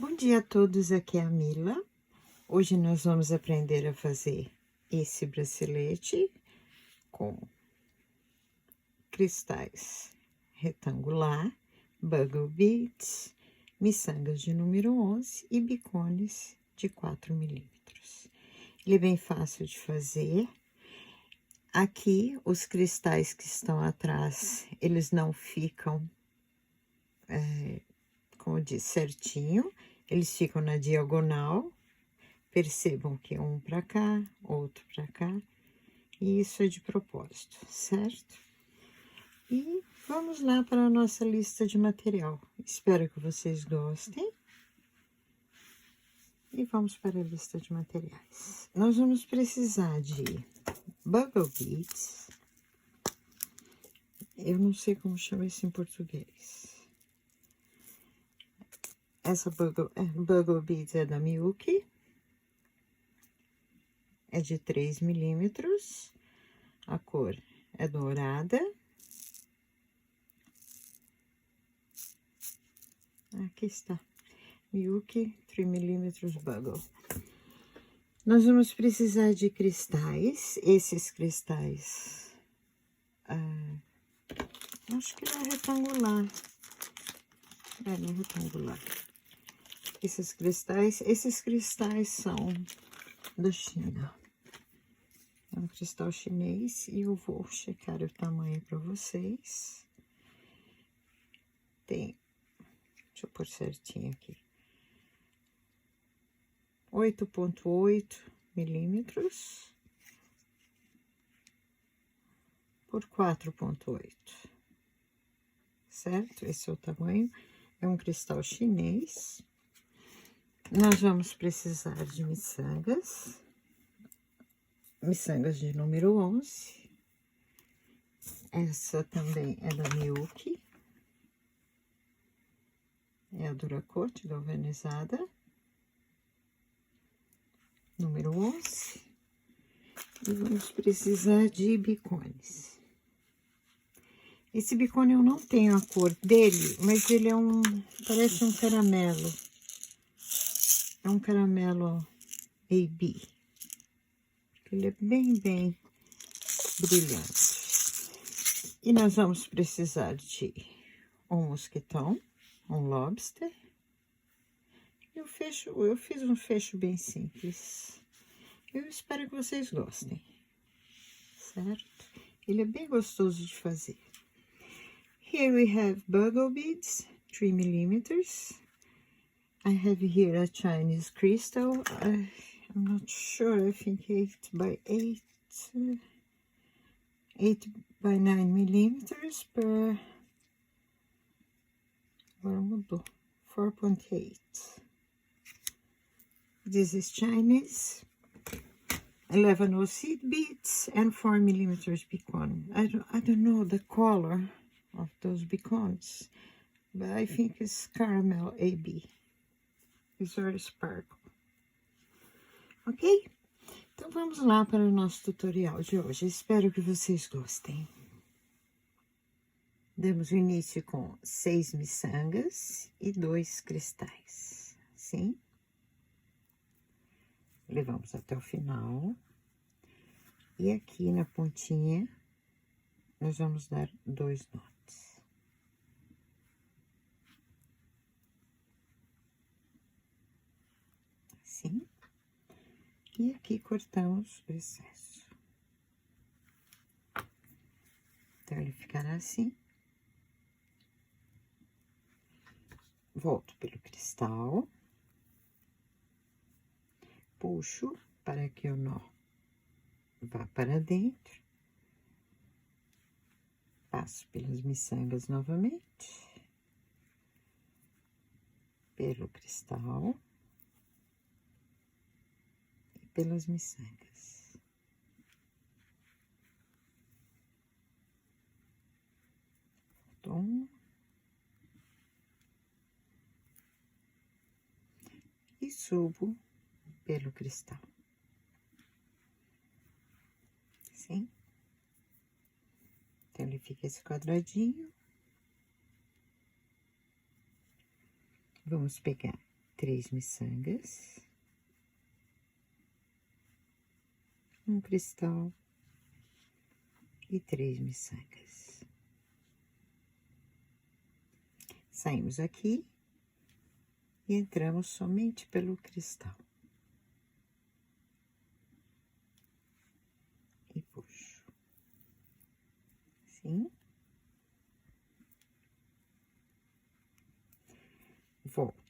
Bom dia a todos, aqui é a Mila. Hoje nós vamos aprender a fazer esse bracelete com cristais retangular, bugle beads, miçangas de número 11 e bicones de 4 milímetros. Ele é bem fácil de fazer. Aqui, os cristais que estão atrás, eles não ficam, como eu disse, certinho. Eles ficam na diagonal. Percebam que um para cá, outro para cá, e isso é de propósito, certo? E vamos lá para a nossa lista de material. Espero que vocês gostem. E vamos para a lista de materiais. Nós vamos precisar de bugle beads. Eu não sei como chama isso em português. Essa bugle beads é da Miyuki. É de 3 milímetros. A cor é dourada. Aqui está. Miyuki 3 milímetros bugle. Nós vamos precisar de cristais. Esses cristais. Acho que não é retangular. É, não é retangular. Esses cristais são da China. É um cristal chinês e eu vou checar o tamanho para vocês. Tem, deixa eu pôr certinho aqui. 8,8 milímetros por 4,8, certo? Esse é o tamanho. É um cristal chinês. Nós vamos precisar de miçangas. Miçangas de número 11. Essa também é da Miyuki. É a Duracoat galvanizada. Número 11. E vamos precisar de bicones. Esse bicone eu não tenho a cor dele, mas ele é parece um caramelo. É um caramelo AB. Ele é bem brilhante. E nós vamos precisar de um mosquetão, um lobster. E o fecho, eu fiz um fecho bem simples. Eu espero que vocês gostem, certo? Ele é bem gostoso de fazer. Here we have bugle beads, 3 milímetros. I have here a Chinese crystal. I'm not sure, I think 8 by 8 by 9 milímetros per... Agora mudou. 4,8. This is Chinese. 11 seed beads and 4 millimeters beacon. I don't know the color of those beacons, but I think it's caramel AB. It's very sparkle. Ok? Então vamos lá para o nosso tutorial de hoje. Espero que vocês gostem. Damos o início com 6 miçangas e 2 cristais, sim? Levamos até o final. E aqui na pontinha, nós vamos dar 2 notes. Assim. E aqui cortamos o excesso. Então, ele ficará assim. Volto pelo cristal. Puxo para que o nó vá para dentro. Passo pelas miçangas novamente. Pelo cristal. E pelas miçangas. Uma. E subo pelo cristal. Sim? Então, ele fica esse quadradinho. Vamos pegar 3 miçangas, um cristal e 3 miçangas. Saímos aqui e entramos somente pelo cristal. E puxo. Assim. Volto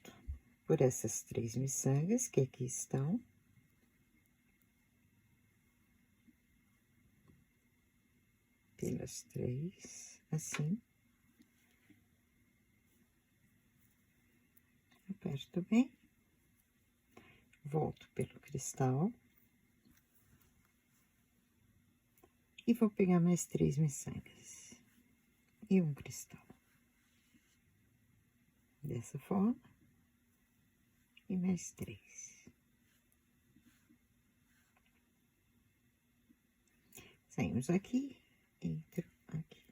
por essas 3 miçangas que aqui estão. Pelas 3, assim. Aperto bem. Volto pelo cristal. E vou pegar mais 3 miçangas. E um cristal. Dessa forma. E mais 3. Saímos aqui, entro aqui.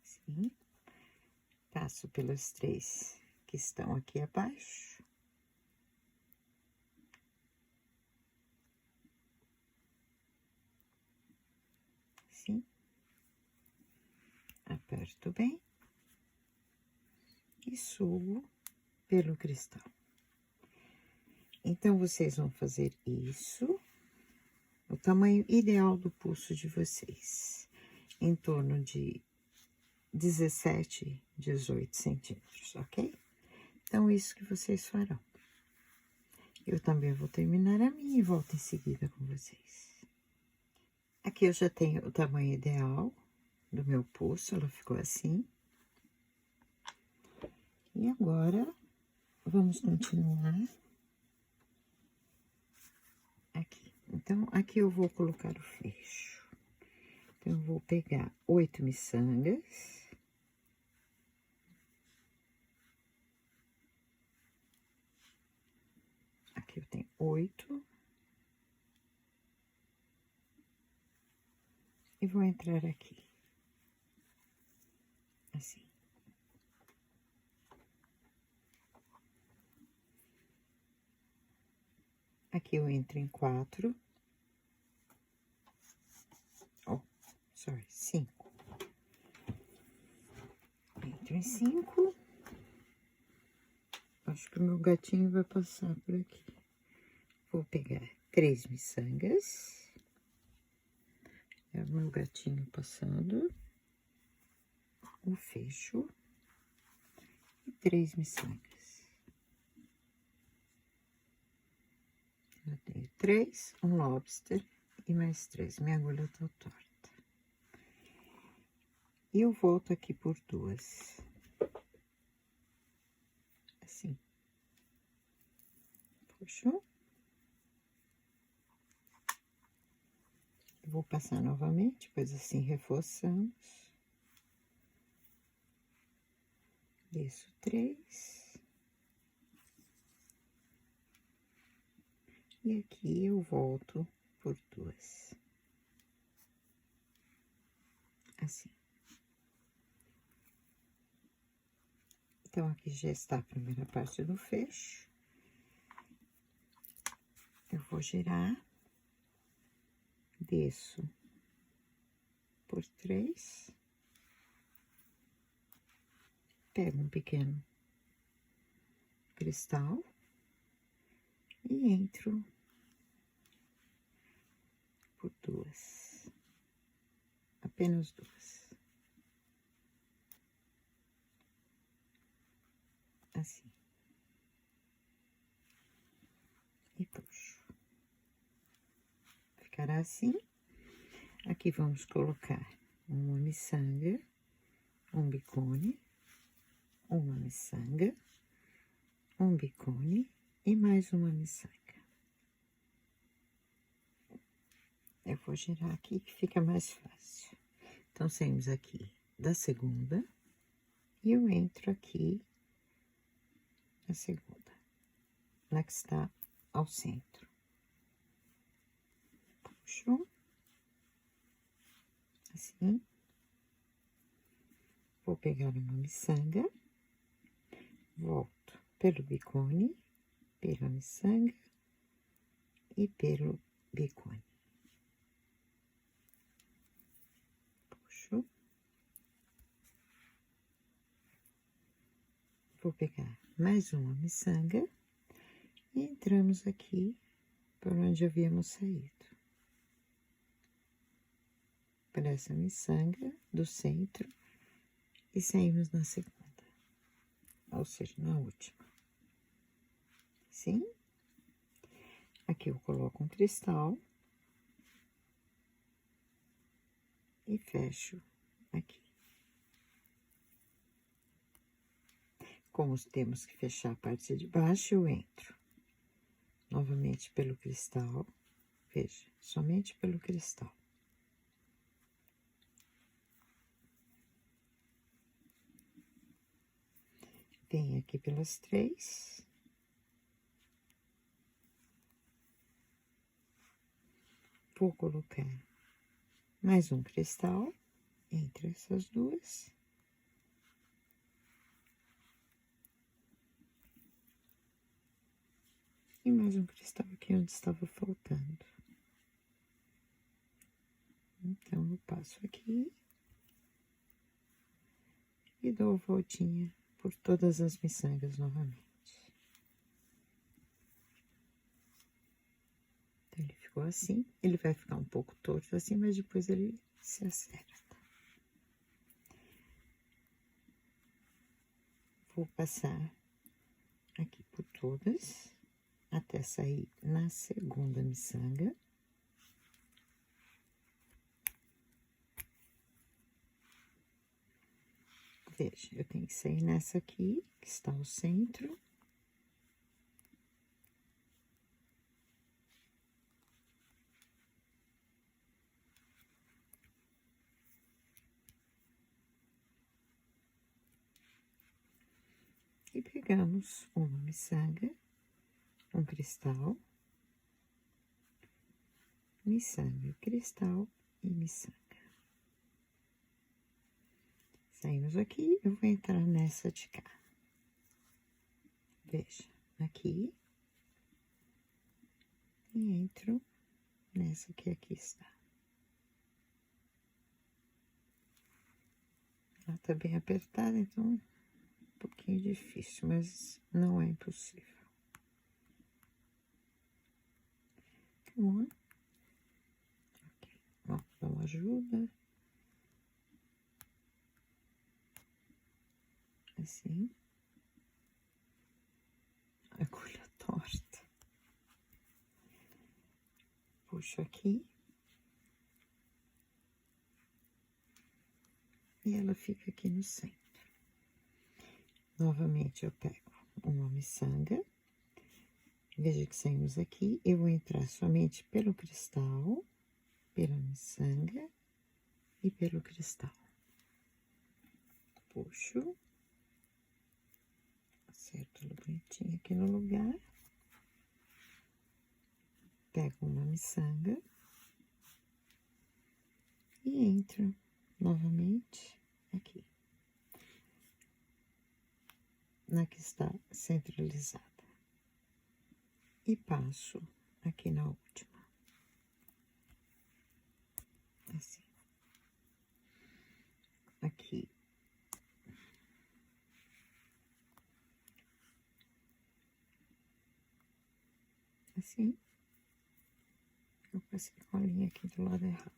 Assim. Passo pelas 3 que estão aqui abaixo. Assim. Aperto bem. E subo pelo cristal. Então, vocês vão fazer isso, o tamanho ideal do pulso de vocês, em torno de 17, 18 centímetros, ok? Então, isso que vocês farão. Eu também vou terminar a minha e volto em seguida com vocês. Aqui eu já tenho o tamanho ideal do meu pulso, ela ficou assim. E agora, vamos continuar aqui. Então, aqui eu vou colocar o fecho. Então, eu vou pegar 8 miçangas. Aqui eu tenho 8. E vou entrar aqui. Assim. Aqui eu entro em 4. Oh, sorry, 5. Entro em 5. Acho que o meu gatinho vai passar por aqui. Vou pegar 3 miçangas. É o meu gatinho passando. O fecho. E 3 miçangas. Eu tenho 3, um lobster e mais 3. Minha agulha tá torta. E eu volto aqui por 2. Assim. Puxo. Vou passar novamente, pois assim reforçamos. Desço 3. E aqui eu volto por 2. Assim. Então, aqui já está a primeira parte do fecho. Eu vou girar. Desço por 3. Pego um pequeno cristal. E entro por 2. Apenas 2. Assim. E puxo. Ficará assim. Aqui vamos colocar uma miçanga, um bicone, uma miçanga, um bicone e mais uma miçanga. Eu vou girar aqui que fica mais fácil. Então, saímos aqui da segunda e eu entro aqui na segunda, na que está ao centro. Puxo. Assim. Vou pegar uma miçanga volto pelo bicone, pela miçanga e pelo bicone. Puxo. Vou pegar mais uma miçanga e entramos aqui por onde havíamos saído. Por essa miçanga do centro e saímos na segunda, ou seja, na última. Sim? Aqui eu coloco um cristal e fecho aqui. Como temos que fechar a parte de baixo, eu entro novamente pelo cristal, veja, somente pelo cristal. Venho aqui pelas 3. Vou colocar mais um cristal entre essas duas. E mais um cristal aqui onde estava faltando. Então, eu passo aqui e dou a voltinha por todas as miçangas novamente. Então, ele ficou assim. Ele vai ficar um pouco torto assim, mas depois ele se acerta. Vou passar aqui por todas, até sair na segunda miçanga. Veja, eu tenho que sair nessa aqui, que está no centro. E pegamos uma miçanga, um cristal, miçanga, cristal e miçanga. Saímos aqui, eu vou entrar nessa de cá. Veja, aqui. E entro nessa que aqui está. Ela tá bem apertada, então um pouquinho difícil, mas não é impossível. Come on. Ok, vamos dar uma ajuda. Assim. Agulha torta. Puxo aqui. E ela fica aqui no centro. Novamente, eu pego uma miçanga. Veja que saímos aqui. Eu vou entrar somente pelo cristal, pela miçanga e pelo cristal. Puxo. Acerto ela bonitinha aqui no lugar. Pego uma miçanga. E entro novamente aqui. Na que está centralizada. E passo aqui na última. Assim. Aqui. Assim. Eu passei com a linha aqui do lado errado.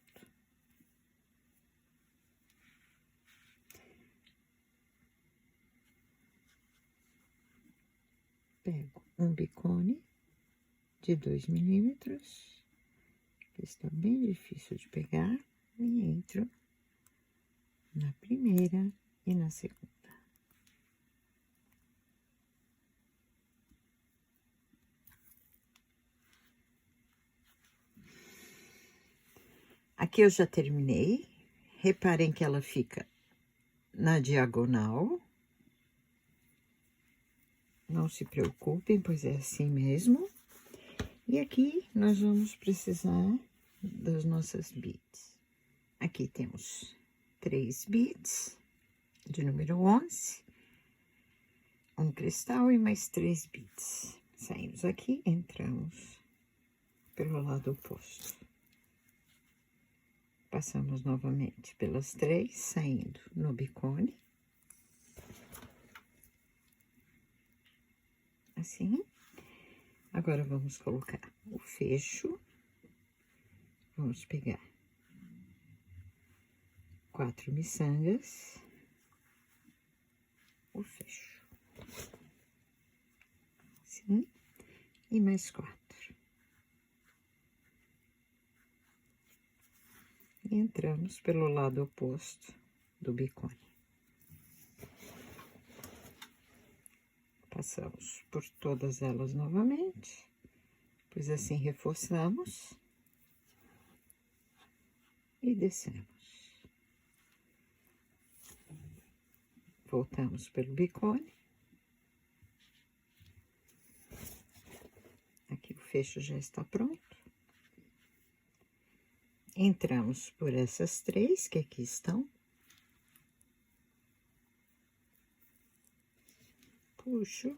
Pego um bicone de 2 milímetros, que está bem difícil de pegar, e entro na primeira e na segunda. Aqui eu já terminei. Reparem que ela fica na diagonal. Não se preocupem, pois é assim mesmo. E aqui nós vamos precisar das nossas beads. Aqui temos 3 beads de número 11. Um cristal e mais 3 bits. Saímos aqui, entramos pelo lado oposto. Passamos novamente pelas 3, saindo no bicone. Assim. Agora, vamos colocar o fecho. Vamos pegar 4 miçangas. O fecho. Assim. E mais 4. E entramos pelo lado oposto do bicone. Passamos por todas elas novamente, pois assim reforçamos e descemos. Voltamos pelo bicone. Aqui o fecho já está pronto. Entramos por essas 3 que aqui estão. Puxo.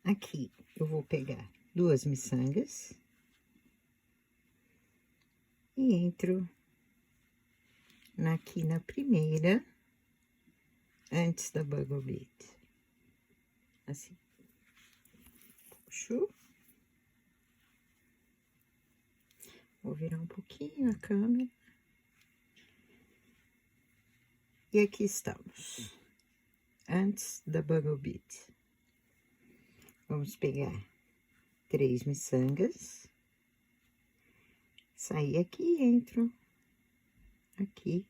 Aqui eu vou pegar 2 miçangas. E entro aqui na primeira, antes da Buggle Bead. Assim. Puxo. Vou virar um pouquinho a câmera. E aqui estamos, antes da Buggle Bead. Vamos pegar 3 miçangas, sair aqui e entro aqui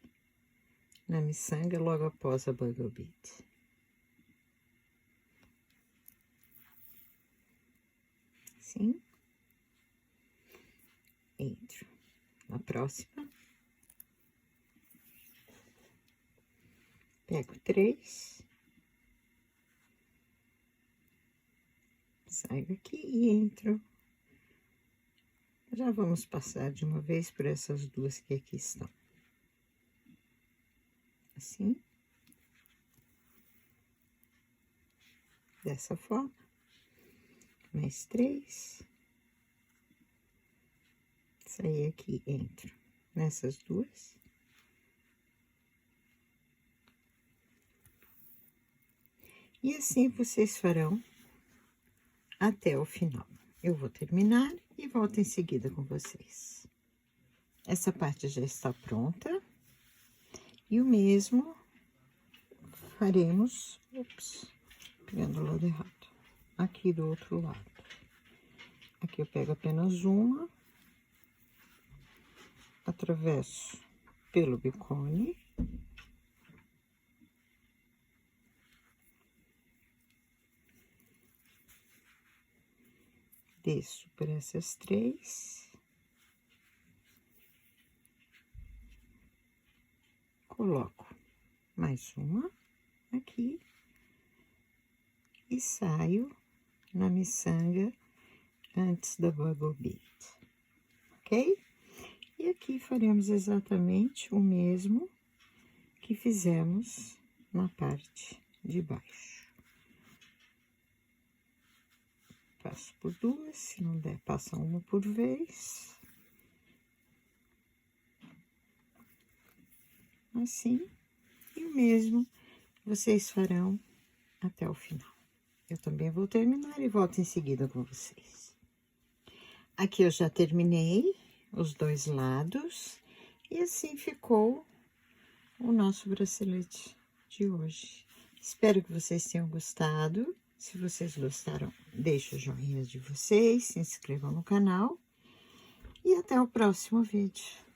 na miçanga logo após a Buggle Bead. Assim. Entro na próxima. Pego 3. Saio aqui e entro. Já vamos passar de uma vez por essas 2 que aqui estão. Assim. Dessa forma. Mais 3. Sair aqui, entro nessas 2. E assim vocês farão até o final. Eu vou terminar e volto em seguida com vocês. Essa parte já está pronta. E o mesmo faremos, pegando o lado errado, aqui do outro lado. Aqui eu pego apenas uma, atravesso pelo bicone. Desço por essas 3. Coloco mais uma aqui. E saio na miçanga antes da Buggle Bead, ok? E aqui faremos exatamente o mesmo que fizemos na parte de baixo. Passo por 2, se não der, passa uma por vez. Assim, e o mesmo vocês farão até o final. Eu também vou terminar e volto em seguida com vocês. Aqui eu já terminei os 2 lados, e assim ficou o nosso bracelete de hoje. Espero que vocês tenham gostado. Se vocês gostaram, deixe o joinha de vocês, se inscrevam no canal e até o próximo vídeo.